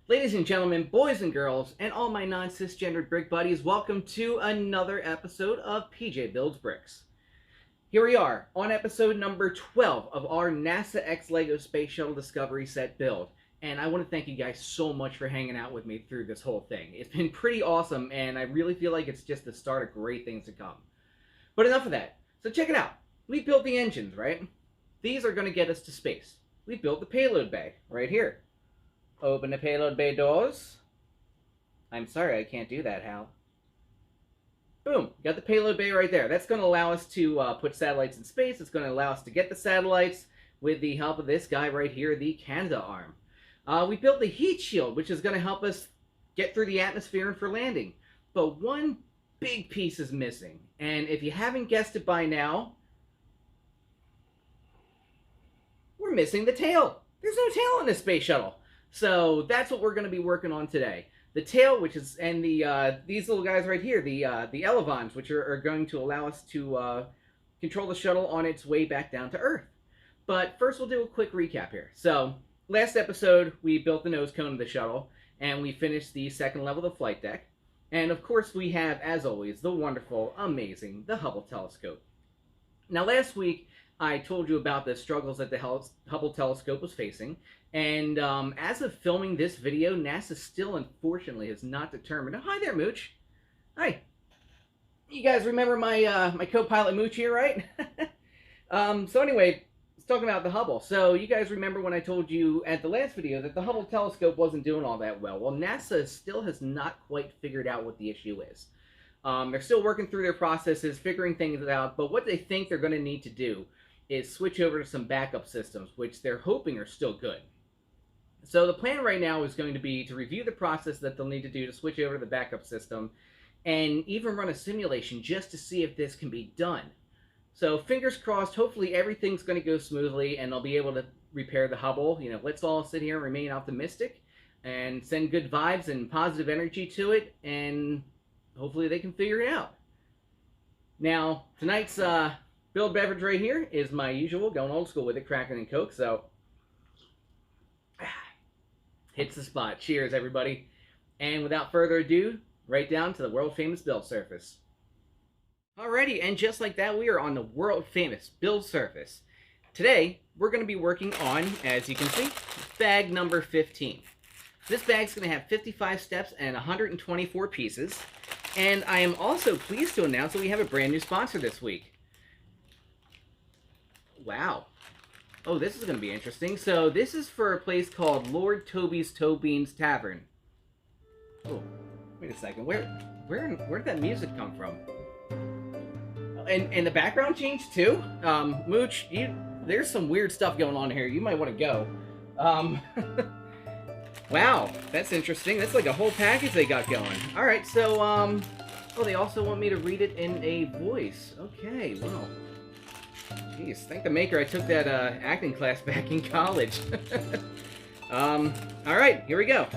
Ladies and gentlemen, boys and girls, and all my non-cisgendered brick buddies, welcome to another episode of PJ Builds Bricks. Here we are, on episode number 12 of our NASA X LEGO Space Shuttle Discovery Set build. And I want to thank you guys so much for hanging out with me through this whole thing. It's been pretty awesome, and I really feel like it's just the start of great things to come. But enough of that. So check it out. We built the engines, right? These are going to get us to space. We built the Payload Bay, right here. Open the Payload Bay doors. I'm sorry, I can't do that, Hal. Boom, got the Payload Bay right there. That's going to allow us to put satellites in space. It's going to allow us to get the satellites with the help of this guy right here, the Canada arm. We built the heat shield, which is going to help us get through the atmosphere and for landing. But one big piece is missing. And if you haven't guessed it by now, we're missing the tail. There's no tail in this space shuttle. So that's what we're going to be working on today. The tail, which is, and these little guys right here, the Alverons, which are going to allow us to control the shuttle on its way back down to Earth. But first we'll do a quick recap here. So last episode, we built the nose cone of the shuttle, and we finished the second level of the flight deck. And of course we have, as always, the wonderful, amazing, the Hubble Telescope. Now last week, I told you about the struggles that the Hubble Telescope was facing, and as of filming this video, NASA still, unfortunately, has not determined... Oh, hi there, Mooch. Hi. You guys remember my my co-pilot Mooch here, right? So anyway, let's talk about the Hubble. So you guys remember when I told you at the last video that the Hubble Telescope wasn't doing all that well. Well, NASA still has not quite figured out what the issue is. They're still working through their processes, figuring things out, but what they think they're going to need to do is switch over to some backup systems, which they're hoping are still good. So the plan right now is going to be to review the process that they'll need to do to switch over to the backup system, and even run a simulation just to see if this can be done. So fingers crossed, hopefully everything's going to go smoothly, and they'll be able to repair the Hubble. You know, let's all sit here and remain optimistic, and send good vibes and positive energy to it, and hopefully they can figure it out. Now, tonight's build beverage right here is my usual, going old school with it, Kraken and Coke, so hits the spot. Cheers, everybody. And without further ado, right down to the world-famous build surface. Alrighty, and just like that, we are on the world-famous build surface. Today, we're going to be working on, as you can see, bag number 15. This bag's going to have 55 steps and 124 pieces. And I am also pleased to announce that we have a brand new sponsor this week. Wow. Oh, this is going to be interesting. So this is for a place called Lord Toby's Toe Beans Tavern. Oh, wait a second. Where did that music come from? And the background changed too? Mooch, there's some weird stuff going on here. You might want to go. Wow, that's interesting. That's like a whole package they got going. Alright, so, oh, they also want me to read it in a voice. Okay, well. Jeez, thank the maker I took that acting class back in college. Alright, here we go.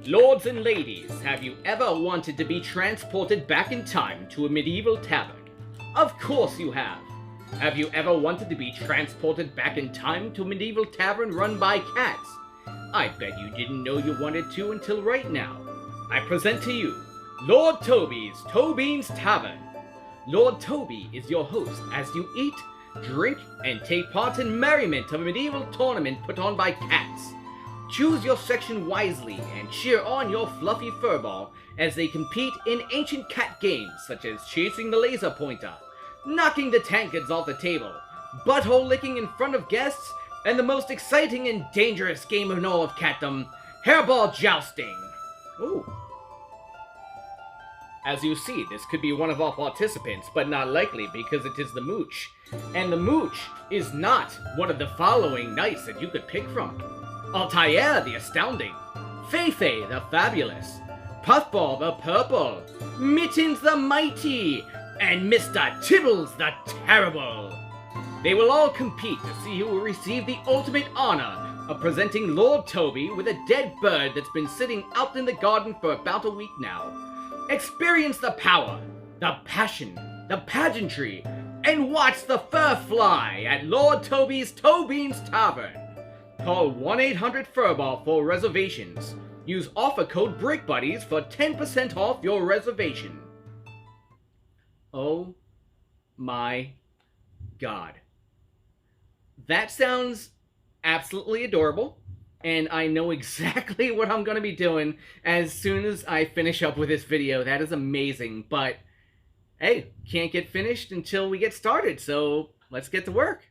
Lords and ladies, have you ever wanted to be transported back in time to a medieval tavern? Of course you have. Have you ever wanted to be transported back in time to a medieval tavern run by cats? I bet you didn't know you wanted to until right now. I present to you, Lord Toby's Toe Beans Tavern. Lord Toby is your host as you eat, drink, and take part in merriment of a medieval tournament put on by cats. Choose your section wisely and cheer on your fluffy furball as they compete in ancient cat games such as chasing the laser pointer, knocking the tankards off the table, butthole licking in front of guests, and the most exciting and dangerous game in all of catdom, hairball jousting. Ooh. As you see, this could be one of our participants, but not likely because it is the Mooch. And the Mooch is not one of the following knights that you could pick from. Altair the Astounding, Feifei the Fabulous, Puffball the Purple, Mittens the Mighty, and Mr. Tibbles the Terrible. They will all compete to see who will receive the ultimate honor of presenting Lord Toby with a dead bird that's been sitting out in the garden for about a week now. Experience the power, the passion, the pageantry, and watch the fur fly at Lord Toby's Toe Beans Tavern. call 1-800-FURBALL for reservations. Use offer code BREAKBUDDIES for 10% off your reservation. Oh my god. That sounds absolutely adorable, and I know exactly what I'm going to be doing as soon as I finish up with this video. That is amazing, but hey, can't get finished until we get started, so let's get to work.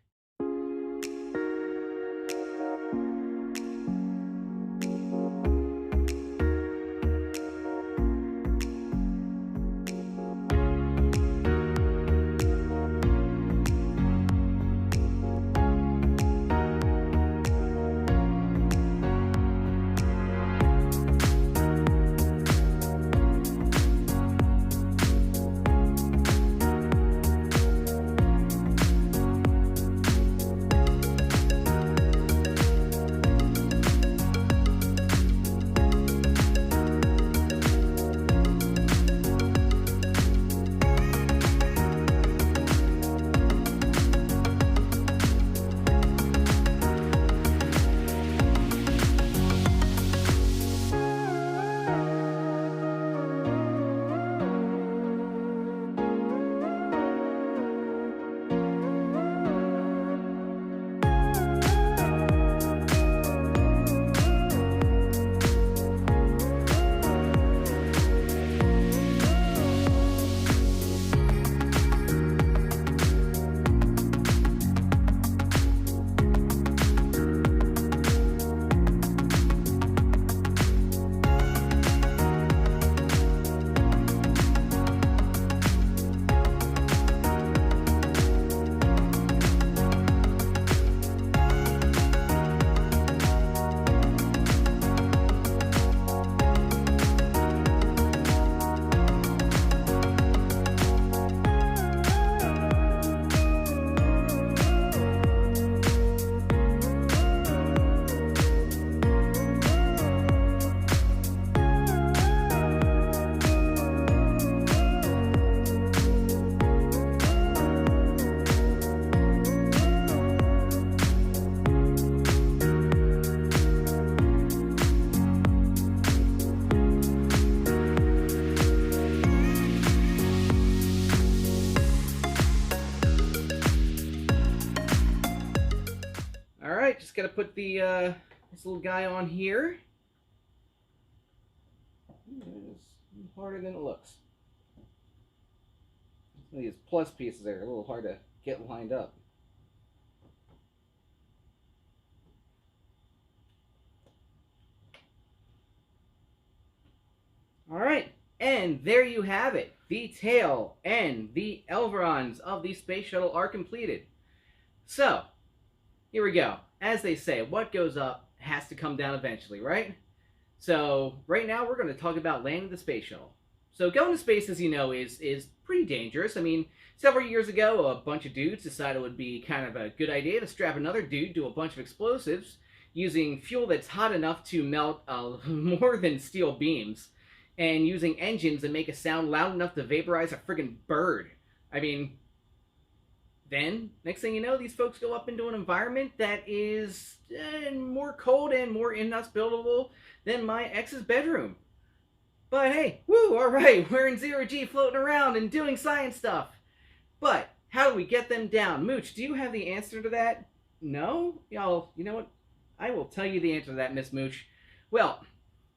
Alright, just gotta put the this little guy on here. It's harder than it looks. Some of these plus pieces there are a little hard to get lined up. Alright, and there you have it. The tail and the Alverons of the space shuttle are completed. So, here we go. As they say, what goes up has to come down eventually, right? So, right now we're going to talk about landing the space shuttle. So, going to space, as you know, is pretty dangerous. I mean, several years ago, a bunch of dudes decided it would be kind of a good idea to strap another dude to a bunch of explosives using fuel that's hot enough to melt more than steel beams, and using engines that make a sound loud enough to vaporize a friggin' bird. I mean, then, next thing you know, these folks go up into an environment that is more cold and more inhospitable than my ex's bedroom. But hey, woo, alright, we're in zero-G floating around and doing science stuff. But, how do we get them down? Mooch, do you have the answer to that? No? Y'all, you know what? I will tell you the answer to that, Miss Mooch. Well,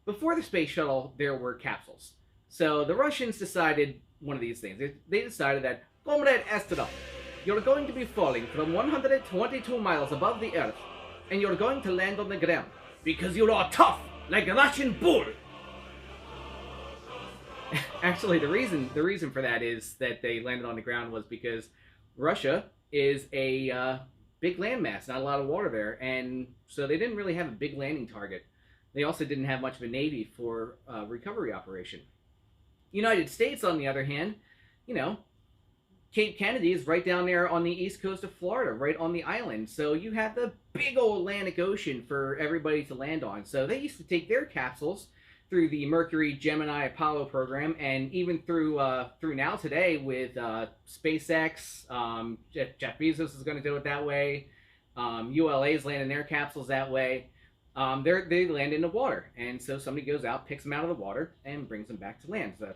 before the space shuttle, there were capsules. So the Russians decided one of these things. They decided that, Comrade Astronaut, you're going to be falling from 122 miles above the Earth, and you're going to land on the ground, because you are tough, like a Russian bull. Actually, the reason for that is that they landed on the ground was because Russia is a big landmass, not a lot of water there, and so they didn't really have a big landing target. They also didn't have much of a navy for recovery operation. United States, on the other hand, you know, Cape Kennedy is right down there on the east coast of Florida, right on the island. So you have the big old Atlantic Ocean for everybody to land on. So they used to take their capsules through the Mercury, Gemini, Apollo program, and even through now today with SpaceX. Jeff Bezos is going to do it that way. ULAs land in their capsules that way. They land in the water, and so somebody goes out, picks them out of the water, and brings them back to land. So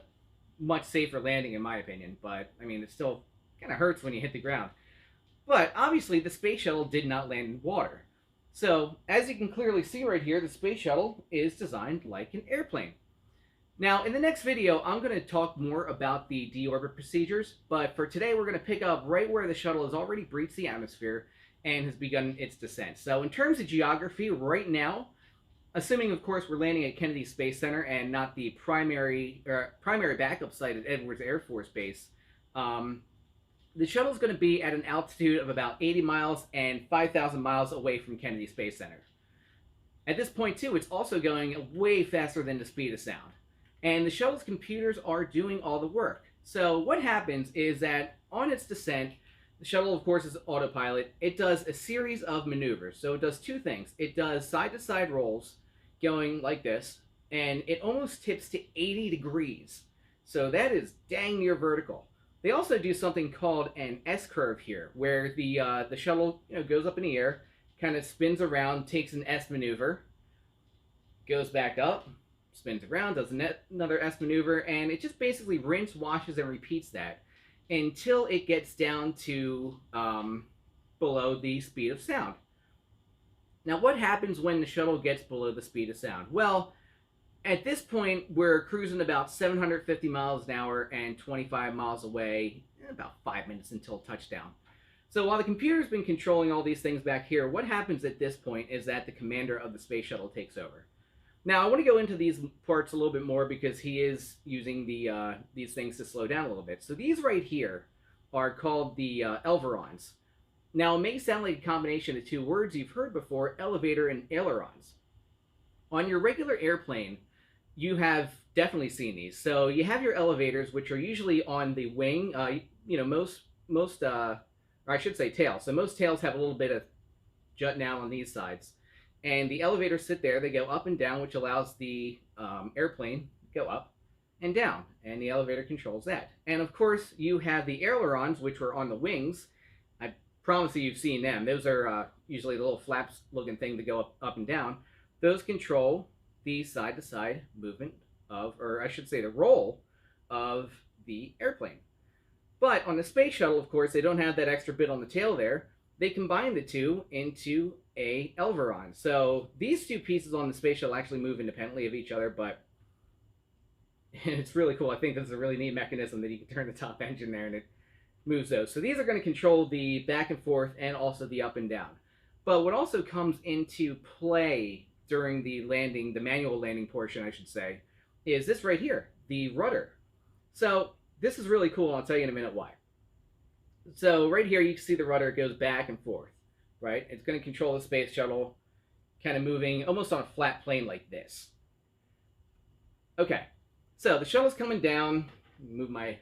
much safer landing, in my opinion. But I mean, it still kind of hurts when you hit the ground. But obviously, the space shuttle did not land in water. So as you can clearly see right here, the space shuttle is designed like an airplane. Now, in the next video, I'm going to talk more about the deorbit procedures, but for today, we're going to pick up right where the shuttle has already breached the atmosphere and has begun its descent. So in terms of geography, right now, assuming, of course, we're landing at Kennedy Space Center and not the primary backup site at Edwards Air Force Base, the shuttle is going to be at an altitude of about 80 miles and 5,000 miles away from Kennedy Space Center. At this point, too, it's also going way faster than the speed of sound. And the shuttle's computers are doing all the work. So what happens is that on its descent, the shuttle, of course, is autopilot. It does a series of maneuvers. So it does two things. It does side-to-side rolls going like this, and it almost tips to 80 degrees. So that is dang near vertical. They also do something called an S-curve here, where the shuttle goes up in the air, kind of spins around, takes an S maneuver, goes back up, spins around, does another S maneuver, and it just basically rinse, washes, and repeats that until it gets down to below the speed of sound. Now, what happens when the shuttle gets below the speed of sound? Well, at this point, we're cruising about 750 miles an hour and 25 miles away, about 5 minutes until touchdown. So while the computer's been controlling all these things back here, what happens at this point is that the commander of the space shuttle takes over. Now, I want to go into these parts a little bit more because he is using these things to slow down a little bit. So these right here are called the Alverons. Now, it may sound like a combination of two words you've heard before, elevator and ailerons. On your regular airplane, you have definitely seen these. So you have your elevators, which are usually on the wing. Or I should say tails. So most tails have a little bit of jutting out on these sides. And the elevators sit there. They go up and down, which allows the airplane to go up and down. And the elevator controls that. And of course, you have the ailerons, which are on the wings. I promise you, you've seen them. Those are usually the little flaps-looking thing that go up and down. Those control the side-to-side movement of, or I should say the roll of the airplane. But on the space shuttle, of course, they don't have that extra bit on the tail there. They combine the two into a Alveron. So these two pieces on the space shuttle actually move independently of each other, but it's really cool. I think this is a really neat mechanism that you can turn the top engine there and it moves those. So these are going to control the back and forth and also the up and down. But what also comes into play during the landing, the manual landing portion, I should say, is this right here, the rudder. So this is really cool, and I'll tell you in a minute why. So right here, you can see the rudder goes back and forth, right? It's going to control the space shuttle, kind of moving almost on a flat plane like this. Okay, so the shuttle's coming down. Move my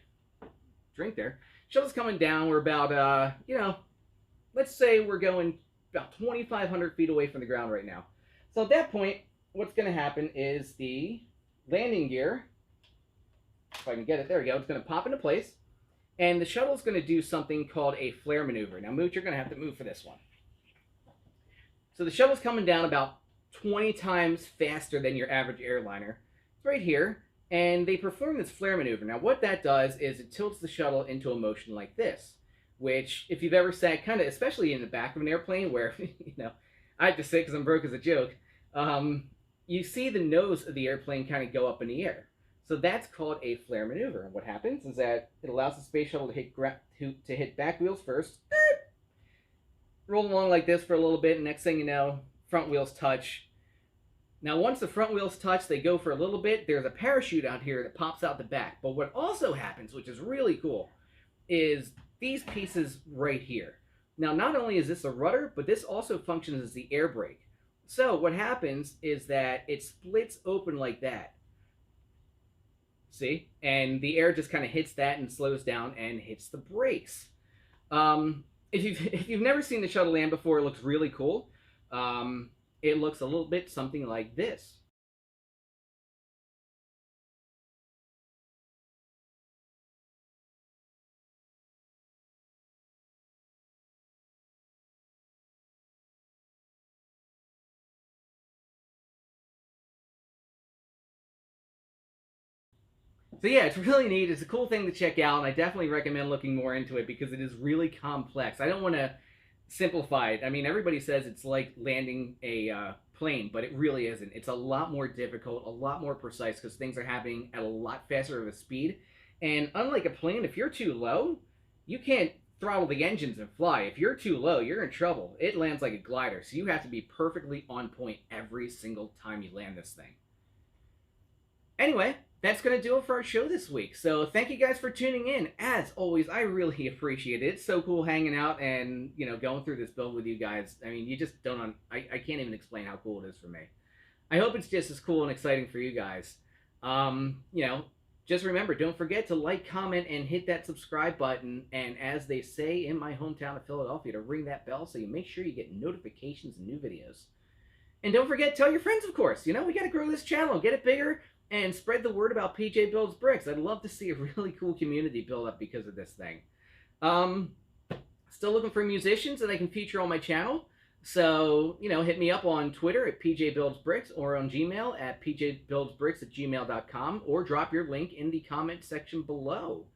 drink there. Shuttle's coming down. We're about, let's say we're going about 2,500 feet away from the ground right now. So at that point, what's going to happen is the landing gear, if I can get it, there we go, it's going to pop into place, and the shuttle's going to do something called a flare maneuver. Now, Mooch, you're going to have to move for this one. So the shuttle's coming down about 20 times faster than your average airliner. It's right here, and they perform this flare maneuver. Now, what that does is it tilts the shuttle into a motion like this, which, if you've ever sat kind of, especially in the back of an airplane where, I have to say because I'm broke as a joke, you see the nose of the airplane kind of go up in the air. So that's called a flare maneuver. And what happens is that it allows the space shuttle to hit back wheels first, roll along like this for a little bit, and next thing you know, front wheels touch. Now, once the front wheels touch, they go for a little bit. There's a parachute out here that pops out the back. But what also happens, which is really cool, is these pieces right here. Now, not only is this a rudder, but this also functions as the air brake. So what happens is that it splits open like that. See? And the air just kind of hits that and slows down and hits the brakes. If you've never seen the shuttle land before, it looks really cool. It looks a little bit something like this. So yeah, it's really neat. It's a cool thing to check out, and I definitely recommend looking more into it because it is really complex. I don't want to simplify it. I mean, everybody says it's like landing a plane, but it really isn't. It's a lot more difficult, a lot more precise because things are happening at a lot faster of a speed. And unlike a plane, if you're too low, you can't throttle the engines and fly. If you're too low, you're in trouble. It lands like a glider, so you have to be perfectly on point every single time you land this thing. Anyway, that's going to do it for our show this week. So thank you guys for tuning in. As always, I really appreciate it. It's so cool hanging out and, going through this build with you guys. I mean, you just don't, I can't even explain how cool it is for me. I hope it's just as cool and exciting for you guys. Just remember, don't forget to like, comment, and hit that subscribe button. And as they say in my hometown of Philadelphia, to ring that bell so you make sure you get notifications of new videos. And don't forget, tell your friends, of course. We got to grow this channel, get it bigger, and spread the word about PJ Builds Bricks. I'd love to see a really cool community build up because of this thing. Still looking for musicians that I can feature on my channel. So, hit me up on Twitter at PJ Builds Bricks or on Gmail at pjbuildsbricks@gmail.com or drop your link in the comment section below.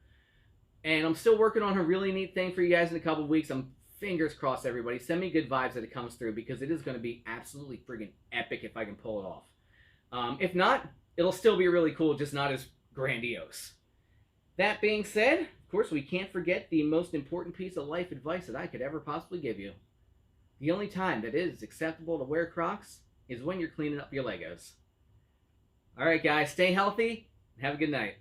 And I'm still working on a really neat thing for you guys in a couple of weeks. I'm fingers crossed, everybody. Send me good vibes that it comes through because it is going to be absolutely friggin' epic if I can pull it off. If not, it'll still be really cool, just not as grandiose. That being said, of course, we can't forget the most important piece of life advice that I could ever possibly give you. The only time that it is acceptable to wear Crocs is when you're cleaning up your Legos. All right, guys, stay healthy and have a good night.